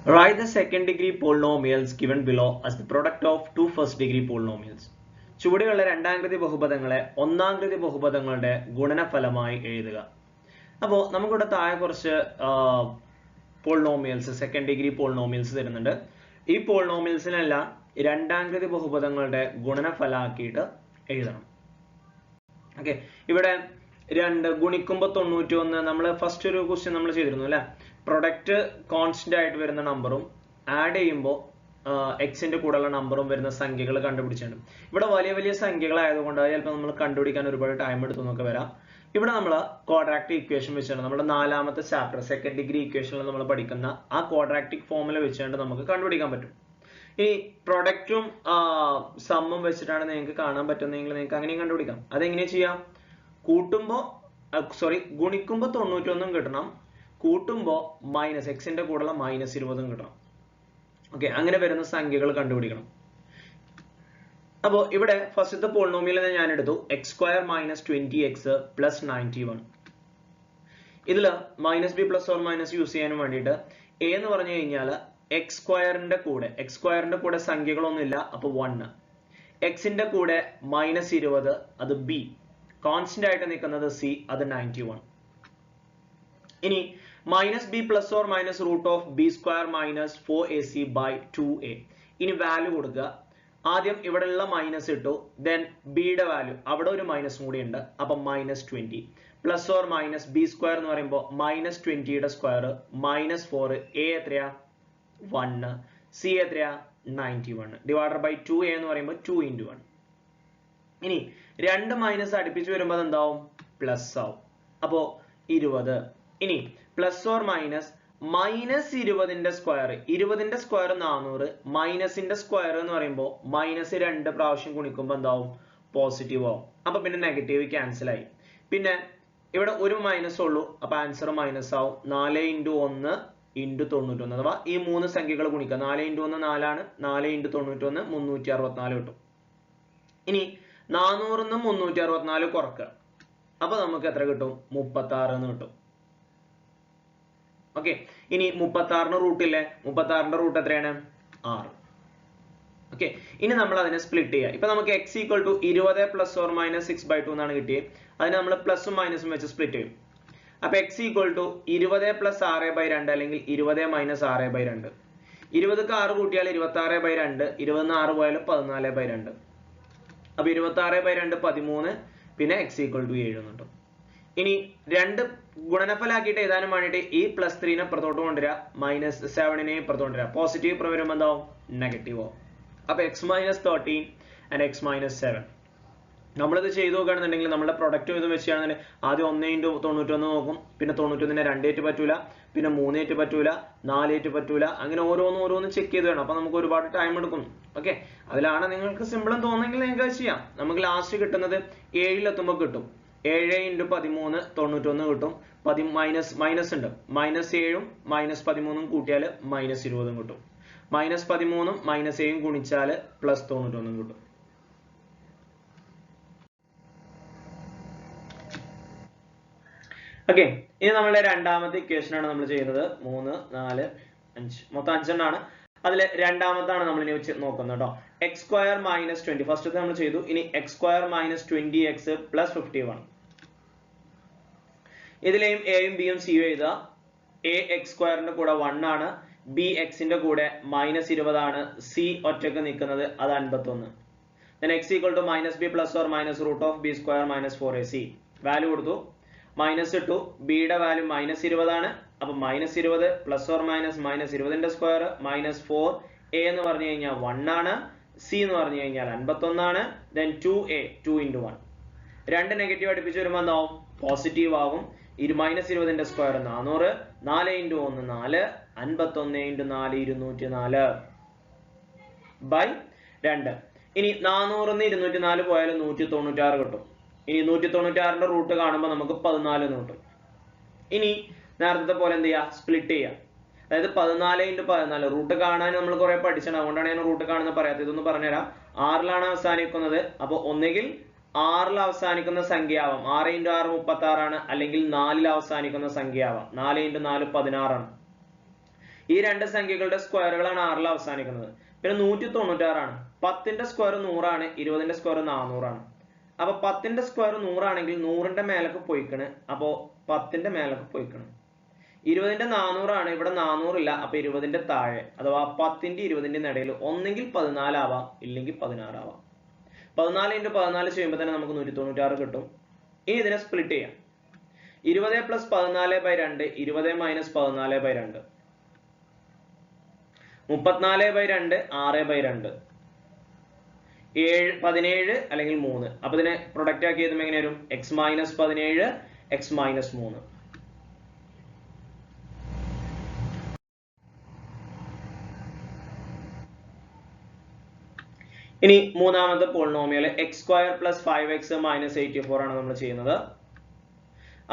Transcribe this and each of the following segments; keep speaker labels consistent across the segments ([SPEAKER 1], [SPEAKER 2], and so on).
[SPEAKER 1] Write the second degree polynomials given below as the product of two first degree polynomials. ചുവടെയുള്ള രണ്ടാംകൃതി ബഹുപദങ്ങളെ ഒന്നാംകൃതി ബഹുപദങ്ങളുടെ ഗുണനഫലമായി എഴുതുക. അപ്പോൾ നമുക്കിവിടെ താഴെ കുറച്ച് പോളിനോമിയൽസ് സെക്കൻഡ് ഡിഗ്രി പോളിനോമിയൽസ് തരുന്നുണ്ട്. ഈ പോളിനോമിയൽസിനെല്ലാം രണ്ടാംകൃതി ബഹുപദങ്ങളുടെ ഗുണനഫലമാക്കിയിട്ട് എഴുതണം. ഓക്കെ, ഇവിടെ രണ്ട് ഗുണിക്കുമ്പോൾ 91 നമ്മൾ ഫസ്റ്റ് ഒരു ക്വസ്റ്റ്യൻ നമ്മൾ ചെയ്തിരുന്നു അല്ലെ. പ്രൊഡക്റ്റ് കോൺസ്റ്റന്റ് ആയിട്ട് വരുന്ന നമ്പറും ആഡ് ചെയ്യുമ്പോൾ എക്സിന്റെ കൂടെയുള്ള നമ്പറും വരുന്ന സംഖ്യകൾ കണ്ടുപിടിച്ചിട്ടുണ്ട്. ഇവിടെ വലിയ വലിയ സംഖ്യകളായതുകൊണ്ട് ചിലപ്പോൾ നമ്മൾ കണ്ടുപിടിക്കാൻ ഒരുപാട് ടൈം എടുത്തു എന്നൊക്കെ വരാം. ഇവിടെ നമ്മൾ ക്വാഡ്രാറ്റിക് ഇക്വേഷൻ വെച്ചാണ് നമ്മുടെ നാലാമത്തെ ചാപ്റ്റർ സെക്കൻഡ് ഡിഗ്രി ഇക്വേഷനിൽ നമ്മൾ പഠിക്കുന്ന ആ ക്വാഡ്രാറ്റിക് ഫോമുല വെച്ചുകൊണ്ട് നമുക്ക് കണ്ടുപിടിക്കാൻ പറ്റും. ഈ പ്രൊഡക്റ്റും സമ്മും വെച്ചിട്ടാണ് നിങ്ങൾക്ക് കാണാൻ പറ്റുന്നതെങ്കിൽ നിങ്ങൾക്ക് അങ്ങനെയും കണ്ടുപിടിക്കാം. അതെങ്ങനെയാ ചെയ്യാം? ഗുണിക്കുമ്പോൾ 91 കിട്ടണം, കൂട്ടുമ്പോൾ മൈനസ് എക്സിന്റെ കൂടെയുള്ള -20 കിട്ടണം. ഓക്കെ, അങ്ങനെ വരുന്ന സംഖ്യകൾ കണ്ടുപിടിക്കണം. അപ്പോൾ ഇവിടെ ഫസ്റ്റത്തെ പോളിനോമിയൽ ഞാൻ എടുത്തു x² - 20x + 91. ഇതിൽ -b +or- യൂസ് ചെയ്യാനും വേണ്ടിയിട്ട് a എന്ന് പറഞ്ഞു കഴിഞ്ഞാൽ x² കൂടെ സംഖ്യകളൊന്നുമില്ല, അപ്പൊ 1. എക്സിന്റെ കൂടെ -20 അത് b, കോൺസ്റ്റന്റ് ആയിട്ട് നിൽക്കുന്നത് c, അത് 91. ഇനി -b +or- √b² - 4ac/2a. ഇനി വാല്യൂ കൊടുക്കുക. ആദ്യം ഇവിടെയുള്ള മൈനസ് ഇട്ടു, ദെൻ ബിയുടെ വാല്യൂ അവിടെ ഒരു മൈനസ് കൂടി ഉണ്ട്, അപ്പൊ -20 +or- b² എന്ന് പറയുമ്പോൾ -20യുടെ സ്ക്വയർ -4, a എത്രയാ 1, c എത്രയാ 91 / 2a എന്ന് പറയുമ്പോൾ 2 × 1. ഇനി രണ്ട് മൈനസ് അടുപ്പിച്ച് വരുമ്പോൾ എന്താവും? പ്ലസ് ആവും, അപ്പോ 20. ഇനി +or- -20ന്റെ സ്ക്വയർ, 20ന്റെ സ്ക്വയർ 400, മൈനസിന്റെ സ്ക്വയർ എന്ന് പറയുമ്പോൾ -2 പ്രാവശ്യം ഗുണിക്കുമ്പോൾ എന്താവും? പോസിറ്റീവ് ആവും. അപ്പൊ പിന്നെ നെഗറ്റീവ് ക്യാൻസൽ ആയി. പിന്നെ ഇവിടെ ഒരു മൈനസ് ഉള്ളൂ, അപ്പൊ ആൻസർ മൈനസ് ആവും. 4 × 1 × 91, അഥവാ ഈ മൂന്ന് സംഖ്യകൾ ഗുണിക്കുക. 4 × 1 4 ആണ്, 4 × 91 364 കിട്ടും. ഇനി 400 നിന്ന് 364 കുറക്കുക, അപ്പൊ നമുക്ക് എത്ര കിട്ടും? 36 എന്ന് കിട്ടും. ഓക്കെ, ഇനി 36ന് റൂട്ടില്ലേ? 36ന്റെ റൂട്ട് എത്രയാണ്? 6. ഓക്കെ, ഇനി നമ്മൾ അതിനെ സ്പ്ലിറ്റ് ചെയ്യുക. ഇപ്പൊ നമുക്ക് x = 20 +or- 6/2 എന്നാണ് കിട്ടിയത്. അതിന് നമ്മൾ പ്ലസും മൈനസും വെച്ച് സ്പ്ലിറ്റ് ചെയ്യും. അപ്പൊ x = 20 + 6/2 അല്ലെങ്കിൽ 20 - 6/2. 20ക്ക് 6 കൂട്ടിയാൽ 26/2, 20ന്ന് 6 പോയാൽ 14/2. അപ്പൊ 26/2 13, പിന്നെ x = 7 എന്നുണ്ട്. ഇനി രണ്ട് ഗുണനഫലാക്കിയിട്ട് എഴുതാനും വേണ്ടിയിട്ട് ഈ +3നെ ഇപ്പുറത്തോട്ട് കൊണ്ടുവരിക, -7നെ ഇപ്പുറത്തോട്ട് കൊണ്ടുവരിക. പോസിറ്റീവ് ഇപ്പുറം വരുമ്പോൾ എന്താവും? നെഗറ്റീവ് ആവും. അപ്പൊ x - 13 and x - 7. നമ്മളിത് ചെയ്തു നോക്കുകയാണെന്നുണ്ടെങ്കിൽ നമ്മുടെ പ്രൊഡക്റ്റ് ഇത് വെച്ചാണെങ്കിൽ ആദ്യം 1 × 91 നോക്കും, പിന്നെ 91നെ 2 പറ്റൂല, പിന്നെ 3 പറ്റൂല, 4 പറ്റൂല, അങ്ങനെ ഓരോന്ന് ചെക്ക് ചെയ്ത് വേണം. അപ്പൊ നമുക്ക് ഒരുപാട് ടൈം എടുക്കും. ഓക്കെ, അതിലാണ് നിങ്ങൾക്ക് സിമ്പിൾ തോന്നുന്നെങ്കിൽ നിങ്ങൾക്ക് അത് ചെയ്യാം. നമുക്ക് ലാസ്റ്റ് കിട്ടുന്നത് 7 കിട്ടും. 7 × 13 91 കിട്ടും. മൈനസ് ഉണ്ട്, -7ഉം -13ഉം കൂട്ടിയാൽ -20 കിട്ടും. -13ഉം -7ഉം ഗുണിച്ചാൽ +91 കിട്ടും. ഓക്കെ, ഇനി നമ്മളുടെ രണ്ടാമത്തെ ഇക്വേഷൻ ആണ് നമ്മൾ ചെയ്യുന്നത്. 3, 4, 5 മൊത്തം 5 അതിലെ രണ്ടാമത്താണ് നമ്മൾ ഇനി വെച്ച് നോക്കുന്നത് കേട്ടോ. x² - 20 ഫസ്റ്റത്തെ നമ്മൾ ചെയ്തു. ഇനി x² - 20x + 51. ഇതിലെയും എയും ബിയും സിയും എഴുതുക. a x² കൂടെ 1 ആണ്, b എക്സിന്റെ കൂടെ -20 ആണ്, c ഒറ്റക്ക് നിൽക്കുന്നത് അത് 51. then x = -b +or- √b² - 4ac. Value കൊടുത്തു, മൈനസ് ഇട്ടു, ബിയുടെ വാല്യൂ -20 ആണ്, അപ്പൊ -20 +or- -20ന്റെ സ്ക്വയർ -4, a എന്ന് പറഞ്ഞു കഴിഞ്ഞാൽ 1 ആണ്, c എന്ന് പറഞ്ഞു കഴിഞ്ഞാൽ 51 ആണ്, then 2a 2 × 1. രണ്ട് നെഗറ്റീവ് അടുപ്പിച്ച് വരുമ്പോൾ എന്താവും? പോസിറ്റീവ് ആകും. -20ന്റെ സ്ക്വയർ 400, 4 × 1 4, 51 × 4 204/2. ഇനി 400ന്ന് 204 പോയാൽ 196 കിട്ടും. ഇനി 196ന്റെ റൂട്ട് കാണുമ്പോൾ നമുക്ക് 14 എന്ന് കിട്ടും. ഇനി നേരത്തെ പോലെ എന്ത് ചെയ്യുക? സ്പ്ലിറ്റ് ചെയ്യുക. അതായത് 14 × 14 റൂട്ട് കാണാൻ നമ്മൾ കുറെ പഠിച്ചണം, അതുകൊണ്ടാണ് ഞാൻ റൂട്ട് കാണുന്നത് പറയാത്തത്. ഇതൊന്ന് പറഞ്ഞുതരാം. 6ലാണ് അവസാനിക്കുന്നത്, അപ്പൊ ഒന്നുകിൽ 6ൽ അവസാനിക്കുന്ന സംഖ്യ ആവാം. 6 × 6 36 ആണ്, അല്ലെങ്കിൽ 4ൽ അവസാനിക്കുന്ന സംഖ്യ ആവാം. 4 × 4 16 ആണ്. ഈ രണ്ട് സംഖ്യകളുടെ സ്ക്വയറുകളാണ് 6ൽ അവസാനിക്കുന്നത്. പിന്നെ 196 ആണ്. 10ന്റെ സ്ക്വയർ 100 ആണ്, 20ന്റെ സ്ക്വയർ 400 ആണ്. അപ്പൊ 10ന്റെ സ്ക്വയർ 100 ആണെങ്കിൽ 100ന്റെ മേലേക്ക് പോയിക്കണ്. അപ്പോ 10ന്റെ മേലേക്ക് പോയിക്കണ്. 20ന്റെ 400 ആണ്, ഇവിടെ 400 ഇല്ല. അപ്പൊ 20ന്റെ താഴെ, അഥവാ 10ന്റെ 20ന്റെ ഇടയിൽ ഒന്നെങ്കിൽ 14 ആവാം, ഇല്ലെങ്കിൽ 16 ആവാം. 14 × 14 ചെയ്യുമ്പോൾ തന്നെ നമുക്ക് 196 കിട്ടും. ഇനി ഇതിനെ സ്പ്ലിറ്റ് ചെയ്യാം. 20 + 14/2 20 - 14/2 34/2 6/2 17 അല്ലെങ്കിൽ 3. അപ്പൊ ഇതിനെ പ്രൊഡക്റ്റ് ആക്കി എഴുതുമ്പോൾ എങ്ങനെ വരും? x - 17 x - 3. ഇനി മൂന്നാമത്തെ പോളിനോമിയൽ x² + 5x - 84 ആണ് നമ്മൾ ചെയ്യുന്നത്.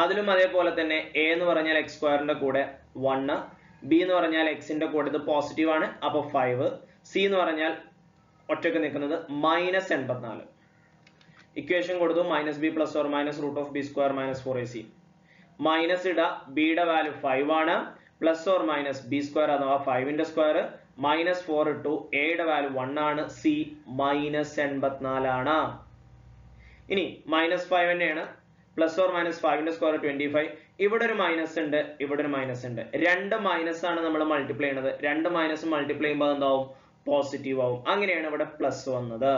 [SPEAKER 1] അതിലും അതേപോലെ തന്നെ a എന്ന് പറഞ്ഞാൽ x² ന്റെ കൂടെ 1, b എന്ന് പറഞ്ഞാൽ x ന്റെ കൂടെ ഇത് പോസിറ്റീവ് ആണ്, അപ്പൊ 5, c എന്ന് പറഞ്ഞാൽ ഒറ്റക്ക് നിൽക്കുന്നത് -84. ഇക്വേഷൻ കൊടുത്തു -b + or -√(b² - 4ac). Minus ഇട, b യുടെ വാല്യൂ 5 ആണ്, ± b² അഥവാ 5ന്റെ സ്ക്വയർ, -4 ഇട്ടു, a യുടെ വാല്യൂ 1 ആണ്, c -84 ആണ്. ഇനി -5 തന്നെയാണ്, ± 5ന്റെ സ്ക്വയർ 25. ഇവിടെ ഒരു മൈനസ് ഉണ്ട്, ഇവിടെ ഒരു മൈനസ് ഉണ്ട്. രണ്ട് മൈനസ് ആണ് നമ്മൾ മൾട്ടിപ്ലൈ ചെയ്യുന്നത്. രണ്ട് മൈനസ് മൾട്ടിപ്ലൈ ചെയ്യുമ്പോൾ എന്താവും? പോസിറ്റീവ് ആവും. അങ്ങനെയാണ് ഇവിടെ പ്ലസ് വന്നത്.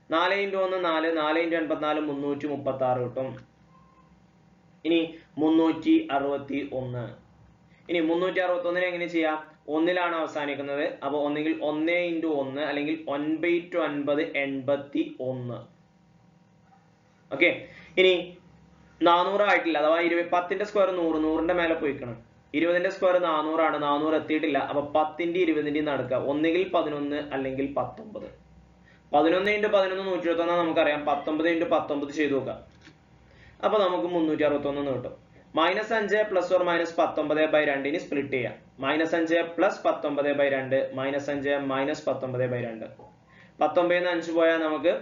[SPEAKER 1] 4 × 1 4, 4 × 84 336 കിട്ടും. ഇനി 361. ഇനി 361 എങ്ങനെ ചെയ്യാം? ഒന്നിലാണ് അവസാനിക്കുന്നത്. അപ്പൊ ഒന്നെങ്കിൽ 1 × 1 അല്ലെങ്കിൽ 9/9 81. ഓക്കെ. ഇനി 400 ആയിട്ടില്ല, അഥവാ 10ന്റെ സ്ക്വയർ 100, 100ന്റെ മേലെ പോയിക്കണം. 20ന്റെ സ്ക്വയർ 400 ആണ്, 400 എത്തിയിട്ടില്ല. അപ്പൊ 10ന്റെ 20ന്റെ നടക്കുക, ഒന്നുകിൽ 11 അല്ലെങ്കിൽ 19. 11 × 11 121 നമുക്കറിയാം. 19 × 19 ചെയ്തു നോക്കാം. അപ്പൊ നമുക്ക് 361 കിട്ടും. -5 ± 19/2 ഇനി സ്പ്ലിറ്റ് ചെയ്യാം. -5 + 19/2 -5 - 19/2. 19 5 പോയാൽ നമുക്ക്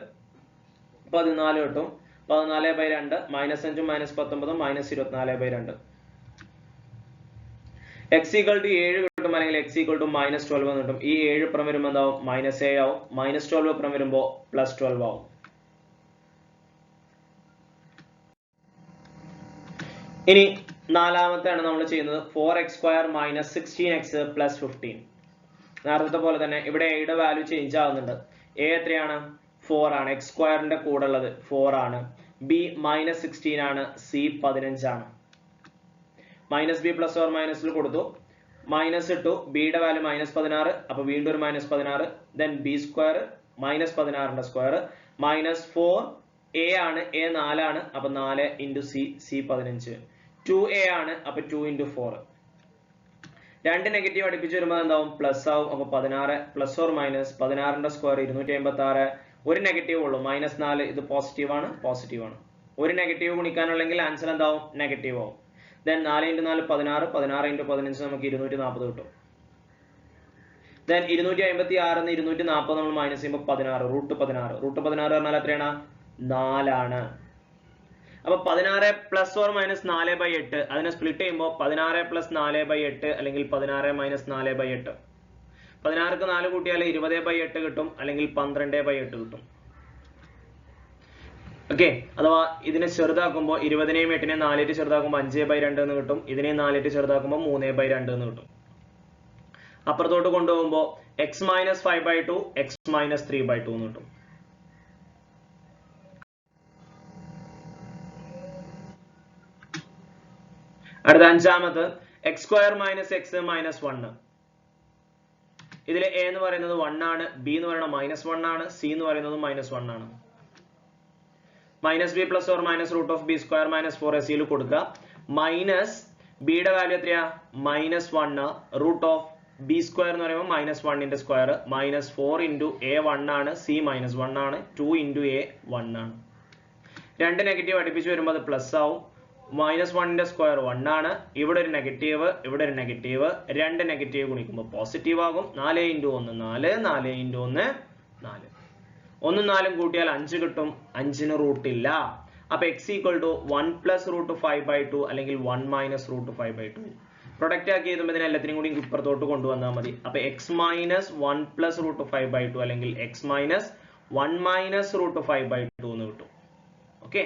[SPEAKER 1] 14 കിട്ടും. 14/2 -5 - 19 -24/2. x = 7 കിട്ടും, അല്ലെങ്കിൽ x = -12 കിട്ടും. ഈ 7 ഇപ്പുറം വരുമ്പോൾ എന്താവും? -7 ആവും. -12 ഇപ്പുറം വരുമ്പോ +12 ആവും. ഇനി നാലാമത്തെയാണ് നമ്മൾ ചെയ്യുന്നത്. 4x² - 16x + 15. നേരത്തെ പോലെ തന്നെ ഇവിടെ a യുടെ വാല്യൂ ചേഞ്ച് ആവുന്നുണ്ട്. a എത്രയാണ്? 4 ആണ്. x² ന്റെ കൂടെ ഉള്ളത് 4 ആണ്. b -16 ആണ്. c 15 ആണ്. -b + or - കൊടുത്തു, മൈനസ് ഇട്ടു, b യുടെ വാല്യൂ -16, അപ്പൊ വീണ്ടും ഒരു -16, then b² -16ന്റെ സ്ക്വയർ, -4, a ആണ്, a 4 ആണ്, അപ്പൊ 4 × c, c 15. 2a ആണ്, അപ്പൊ 2 × 4. രണ്ട് നെഗറ്റീവ് അടുപ്പിച്ച് വരുമ്പോൾ എന്താവും? പ്ലസ് ആവും. അപ്പൊ 16 ± 16ന്റെ സ്ക്വയർ 256. ഒരു നെഗറ്റീവ് ഉള്ളൂ, -4. ഇത് പോസിറ്റീവ് ആണ്, പോസിറ്റീവ് ആണ്. ഒരു നെഗറ്റീവ് ഗുണിക്കാനുള്ളെങ്കിൽ ആൻസർ എന്താവും? നെഗറ്റീവ് ആവും. then 4 × 4 16, 16 × 15 നമുക്ക് 240 കിട്ടും. then 256 ന്ന് 240 നമ്മൾ മൈനസ് ചെയ്യുമ്പോൾ 16, √16. √16 പറഞ്ഞാൽ എത്രയാണ്? 4 ആണ്. അപ്പൊ 16 ± 4/8 അതിനെ സ്പ്ലിറ്റ് ചെയ്യുമ്പോൾ 16 + 4/8 അല്ലെങ്കിൽ 16 - 4/8. 16ക്ക് 4 കൂട്ടിയാൽ 20/8 കിട്ടും, അല്ലെങ്കിൽ 12/8 കിട്ടും. ഓക്കെ. അഥവാ ഇതിനെ ചെറുതാക്കുമ്പോൾ 20നെയും 8നെയും 4 ചെറുതാക്കുമ്പോൾ 5/2 എന്ന് കിട്ടും. ഇതിനെയും 4 ചെറുതാക്കുമ്പോൾ 3/2 എന്ന് കിട്ടും. അപ്പുറത്തോട്ട് കൊണ്ടുപോകുമ്പോൾ x - 5/2 x - 3/2 എന്ന് കിട്ടും. അടുത്ത അഞ്ചാമത് x² - x - 1. ഇതിൽ a എന്ന് പറയുന്നത് 1 ആണ്, b എന്ന് പറയുന്നത് -1 ആണ്, c എന്ന് പറയുന്നത് -1 ആണ്. -b + or -√(b² - 4ac) കൊടുക്കുക. മൈനസ് b യുടെ വാല്യൂ എത്രയാ? -1, √(b² എന്ന് പറയുമ്പോൾ -1ന്റെ സ്ക്വയർ, -4 × a 1 ആണ്, c -1 ആണ്, 2 × a 1 ആണ്. രണ്ട് നെഗറ്റീവ് അടുപ്പിച്ച് വരുമ്പോൾ അത് പ്ലസ് ആവും. -1ന്റെ സ്ക്വയർ 1 ആണ്. ഇവിടെ ഒരു നെഗറ്റീവ്, ഇവിടെ ഒരു നെഗറ്റീവ്. രണ്ട് നെഗറ്റീവ് ഗുണിക്കുമ്പോൾ പോസിറ്റീവ് ആകും. 4 × 1 4, 4 × 1 4. 1 4 കൂട്ടിയാൽ 5 കിട്ടും. 5ന് റൂട്ട് ഇല്ല. അപ്പൊ x = 1 + √5/2 അല്ലെങ്കിൽ 1 - √5/2. പ്രൊഡക്റ്റ് ആക്കി എഴുതുമ്പോൾ ഇതിനെ എല്ലാത്തിനും കൂടി ഇപ്പുറത്തോട്ട് കൊണ്ടുവന്നാൽ മതി. അപ്പൊ എക്സ് മൈനസ് 1 പ്ലസ് റൂട്ട് 5/2 അല്ലെങ്കിൽ എക്സ് മൈനസ് 1 മൈനസ് റൂട്ട് 5/2 എന്ന് കിട്ടും. ഓക്കെ.